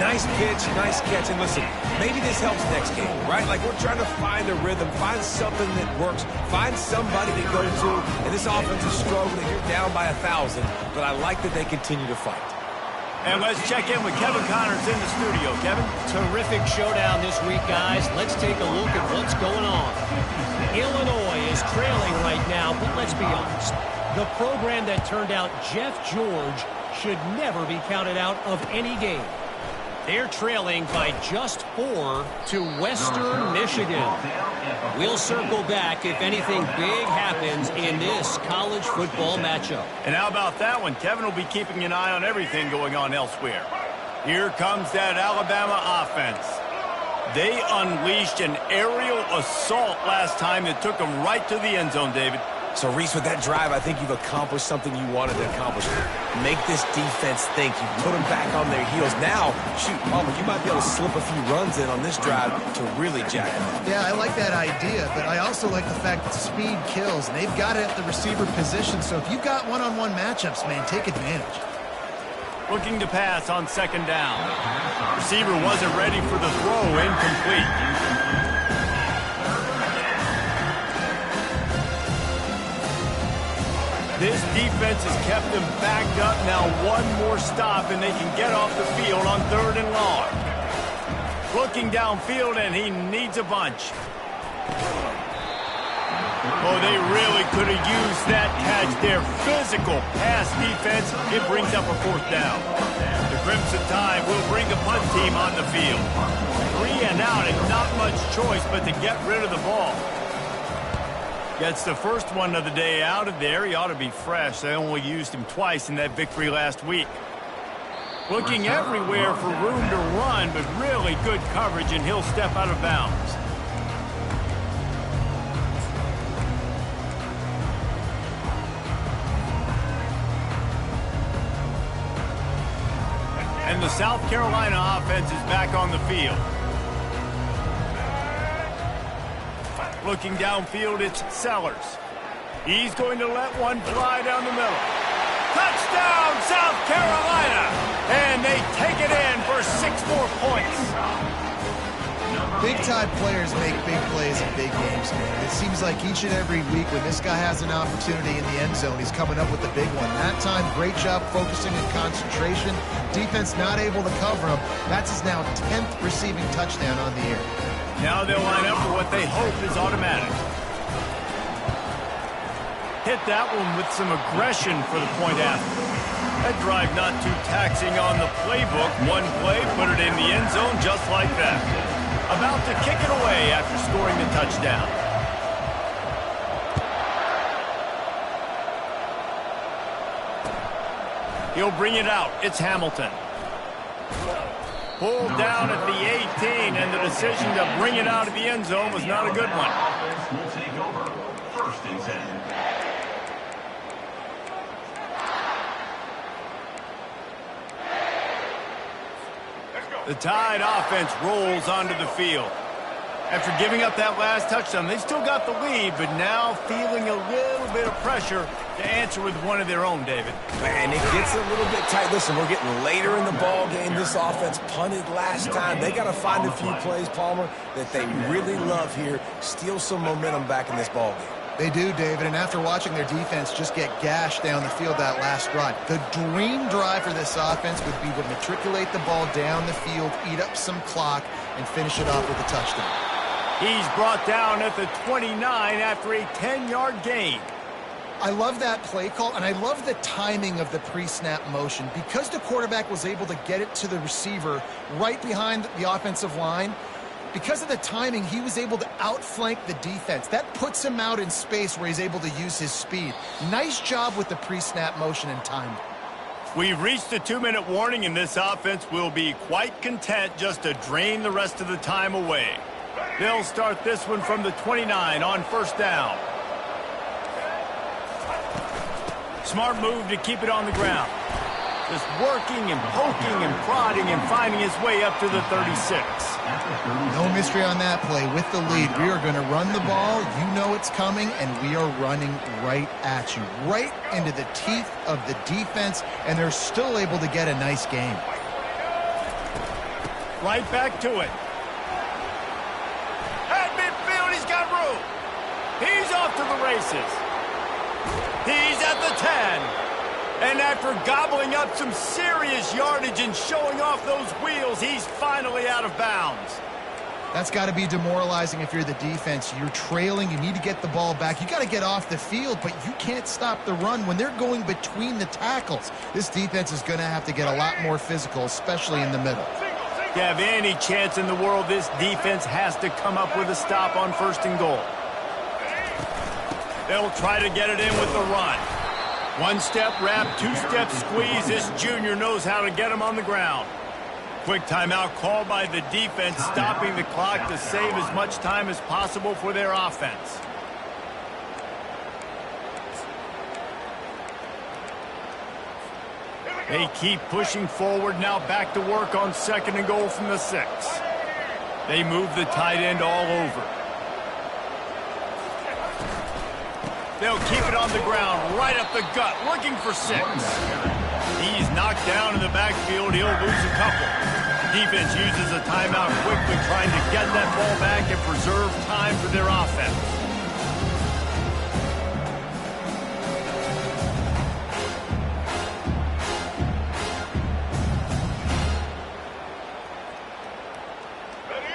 Speaker 2: Nice pitch, nice catch, and listen, maybe this helps next game, right? Like, we're trying to find a rhythm, find something that works, find somebody to go to, and this offense is struggling. You're down by 1,000, but I like that they continue to fight.
Speaker 1: And let's check in with Kevin Connors in the studio. Kevin?
Speaker 5: Terrific showdown this week, guys. Let's take a look at what's going on. Illinois is trailing right now, but let's be honest. The program that turned out Jeff George should never be counted out of any game. They're trailing by just 4 to Western Michigan. We'll circle back if anything big happens in this college football matchup.
Speaker 1: And how about that one? Kevin will be keeping an eye on everything going on elsewhere. Here comes that Alabama offense. They unleashed an aerial assault last time that took them right to the end zone, David.
Speaker 2: So, Reese, with that drive, I think you've accomplished something you wanted to accomplish. Make this defense think. You put them back on their heels. Now, shoot, Palmer, you might be able to slip a few runs in on this drive to really jack them up.
Speaker 3: Yeah, I like that idea, but I also like the fact that speed kills, and they've got it at the receiver position. So if you've got one-on-one matchups, man, take advantage.
Speaker 1: Looking to pass on 2nd down. Receiver wasn't ready for the throw, incomplete. This defense has kept them backed up. Now one more stop, and they can get off the field on 3rd and long. Looking downfield, and he needs a bunch. Oh, they really could have used that catch there. Physical pass defense. It brings up a 4th down. The Crimson Tide will bring the punt team on the field. 3 and out, and not much choice but to get rid of the ball. Gets the first one of the day out of there. He ought to be fresh. They only used him twice in that victory last week. Looking everywhere for room to run, but really good coverage, and he'll step out of bounds. And the South Carolina offense is back on the field. Looking downfield, it's Sellers. He's going to let one fly down the middle. Touchdown, South Carolina! And they take it in for 6 more points.
Speaker 3: Big-time players make big plays in big games, man. It seems like each and every week when this guy has an opportunity in the end zone, he's coming up with a big one. That time, great job focusing and concentration. Defense not able to cover him. That's his now 10th receiving touchdown on the year.
Speaker 1: Now they'll line up for what they hope is automatic. Hit that one with some aggression for the point after. That drive not too taxing on the playbook. One play, put it in the end zone just like that. About to kick it away after scoring the touchdown. He'll bring it out. It's Hamilton. Pulled down at the 18, and the decision to bring it out of the end zone was not a good one.
Speaker 4: Offense will take over. 1st and 10.
Speaker 1: The Tide offense rolls onto the field. After giving up that last touchdown, they still got the lead, but now feeling a little bit of pressure to answer with one of their own, David.
Speaker 2: And it gets a little bit tight. Listen, we're getting later in the ball game. This offense punted last time. They got to find a few plays, Palmer, that they really love here. Steal some momentum back in this ball game.
Speaker 3: They do, David, and after watching their defense just get gashed down the field that last run, the dream drive for this offense would be to matriculate the ball down the field, eat up some clock, and finish it off with a touchdown.
Speaker 1: He's brought down at the 29 after a 10-yard gain.
Speaker 3: I love that play call, and I love the timing of the pre-snap motion. Because the quarterback was able to get it to the receiver right behind the offensive line, because of the timing, he was able to outflank the defense. That puts him out in space where he's able to use his speed. Nice job with the pre-snap motion and timing.
Speaker 1: We've reached the 2-minute warning, and this offense will be quite content just to drain the rest of the time away. They'll start this one from the 29 on 1st down. Smart move to keep it on the ground. Just working and poking and prodding and finding his way up to the 36.
Speaker 3: No mystery on that play. With the lead, we are going to run the ball. You know it's coming, and we are running right at you. Right into the teeth of the defense, and they're still able to get a nice game.
Speaker 1: Right back to it. At midfield, he's got room. He's off to the races. He's at the 10. And after gobbling up some serious yardage and showing off those wheels, he's finally out of bounds.
Speaker 3: That's got to be demoralizing if you're the defense. You're trailing. You need to get the ball back. You got to get off the field, but you can't stop the run when they're going between the tackles. This defense is going to have to get a lot more physical, especially in the middle.
Speaker 1: To have any chance in the world, this defense has to come up with a stop on 1st and goal. They'll try to get it in with the run. 1-step wrap, 2-step squeeze. This junior knows how to get him on the ground. Quick timeout called by the defense, stopping the clock to save as much time as possible for their offense. They keep pushing forward, now back to work on 2nd and goal from the 6. They move the tight end all over. They'll keep it on the ground, right up the gut, looking for 6. He's knocked down in the backfield. He'll lose a couple. Defense uses a timeout quickly, trying to get that ball back and preserve time for their offense.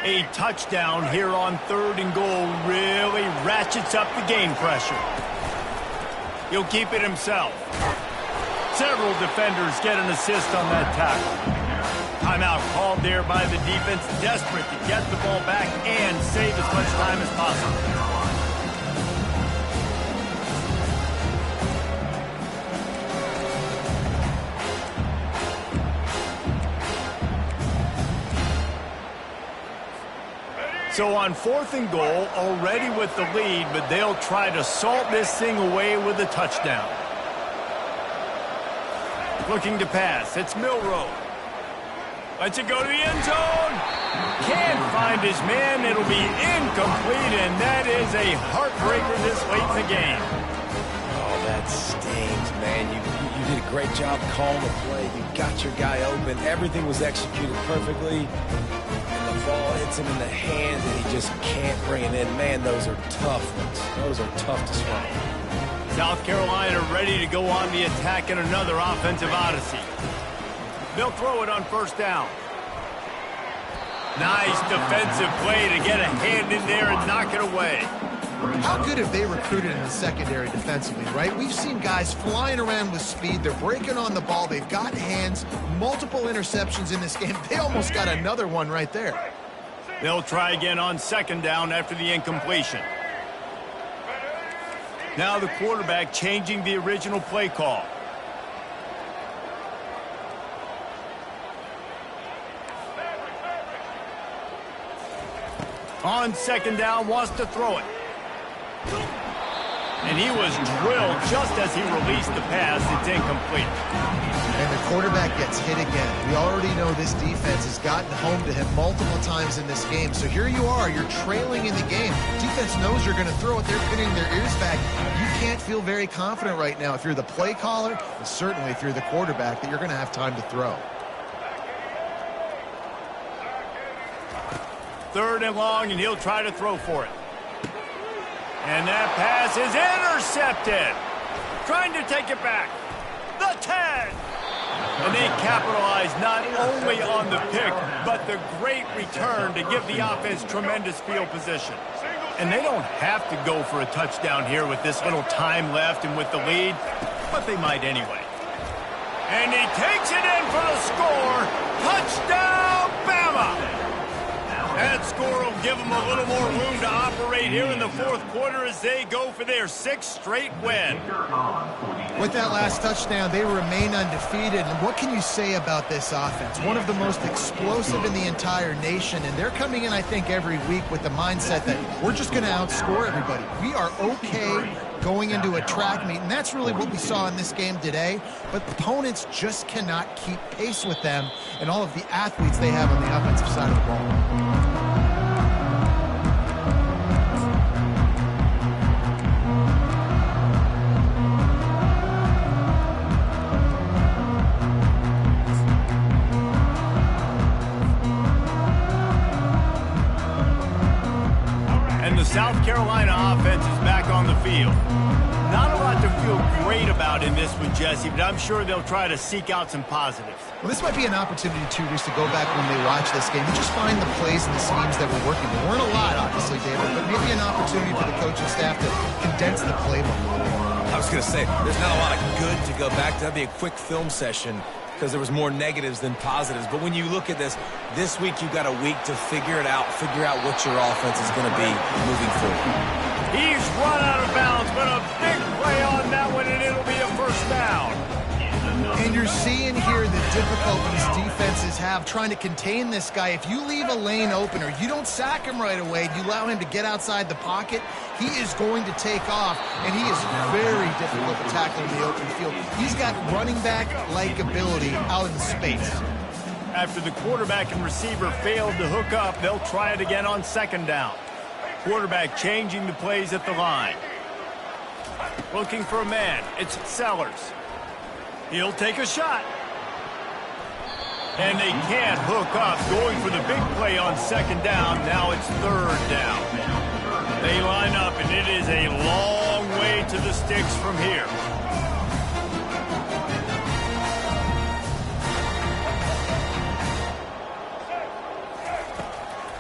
Speaker 1: A touchdown here on 3rd and goal really ratchets up the game pressure. He'll keep it himself. Several defenders get an assist on that tackle. Timeout called there by the defense, desperate to get the ball back and save as much time as possible. So on 4th and goal, already with the lead, but they'll try to salt this thing away with a touchdown. Looking to pass, it's Milroe. Lets it go to the end zone. Can't find his man. It'll be incomplete, and that is a heartbreaker this late in the game.
Speaker 2: Oh, that stings, man. You did a great job calling the play. You got your guy open. Everything was executed perfectly. And the ball hits him in the hands, and he just can't bring it in. Man, those are tough ones. Those are tough to swallow.
Speaker 1: South Carolina ready to go on the attack in another offensive odyssey. They'll throw it on first down. Nice defensive play to get a hand in there and knock it away.
Speaker 3: How good have they recruited in the secondary defensively, right? We've seen guys flying around with speed. They're breaking on the ball. They've got hands, multiple interceptions in this game. They almost got another one right there.
Speaker 1: They'll try again on second down after the incompletion. Now the quarterback changing the original play call. On second down, wants to throw it. And he was drilled just as he released the pass. It's incomplete.
Speaker 3: And the quarterback gets hit again. We already know this defense has gotten home to him multiple times in this game. So here you are, you're trailing in the game. Defense knows you're going to throw it. They're pinning their ears back. You can't feel very confident right now if you're the play caller, and certainly if you're the quarterback, that you're going to have time to throw.
Speaker 1: Third and long, and he'll try to throw for it. And that pass is intercepted. Trying to take it back. The 10. And they capitalize not only on the pick, but the great return to give the offense tremendous field position. And they don't have to go for a touchdown here with this little time left and with the lead, but they might anyway. And he takes it in for the score. Touchdown, Bama! That score will give them a little more room to operate here in the fourth quarter as they go for their sixth straight win.
Speaker 3: With that last touchdown, they remain undefeated. And what can you say about this offense? One of the most explosive in the entire nation. And they're coming in, I think, every week with the mindset that we're just going to outscore everybody. We are okay going into a track meet. And that's really what we saw in this game today. But opponents just cannot keep pace with them and all of the athletes they have on the offensive side of the ball.
Speaker 1: South Carolina offense is back on the field. Not a lot to feel great about in this one, Jesse, but I'm sure they'll try to seek out some positives.
Speaker 3: Well, this might be an opportunity, too, Reese, to go back when they watch this game and just find the plays and the schemes that were working. There weren't a lot, obviously, David, but maybe an opportunity for the coaching staff to condense the playbook.
Speaker 2: I was going to say, there's not a lot of good to go back to. That'd be a quick film session because there was more negatives than positives. But when you look at this week you've got a week to figure it out, figure out what your offense is going to be moving forward.
Speaker 1: He's run out of bounds, but a big play on that one, and it'll be a first down.
Speaker 3: And you're seeing here the difficulties defenses have trying to contain this guy. If you leave a lane open or you don't sack him right away, you allow him to get outside the pocket, he is going to take off, and he is very difficult to tackle in the open field. He's got running back-like ability out in space.
Speaker 1: After the quarterback and receiver failed to hook up, they'll try it again on second down. Quarterback changing the plays at the line. Looking for a man. It's Sellers. He'll take a shot. And they can't hook up. Going for the big play on second down. Now it's third down. They line up, and it is a long way to the sticks from here.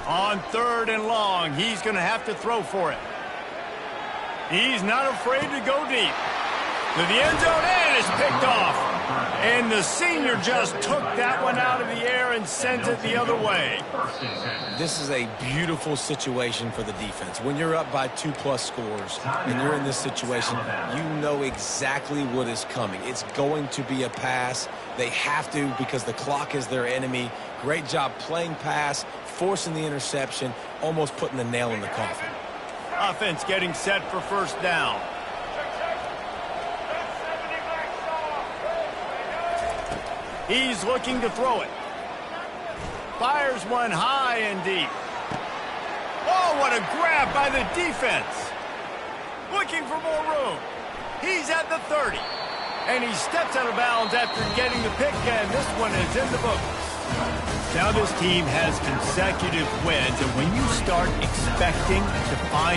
Speaker 1: On third and long, he's going to have to throw for it. He's not afraid to go deep. To the end zone, and it's picked off. And the senior just took that one out of the air and sent it the other way.
Speaker 2: This is a beautiful situation for the defense. When you're up by 2+ scores and you're in this situation, you know exactly what is coming. It's going to be a pass. They have to because the clock is their enemy. Great job playing pass, forcing the interception, almost putting the nail in the coffin.
Speaker 1: Offense getting set for first down. He's looking to throw it. Fires one high and deep. Oh, what a grab by the defense. Looking for more room. He's at the 30. And he steps out of bounds after getting the pick, and this one is in the books. Now this team has consecutive wins, and when you start expecting to find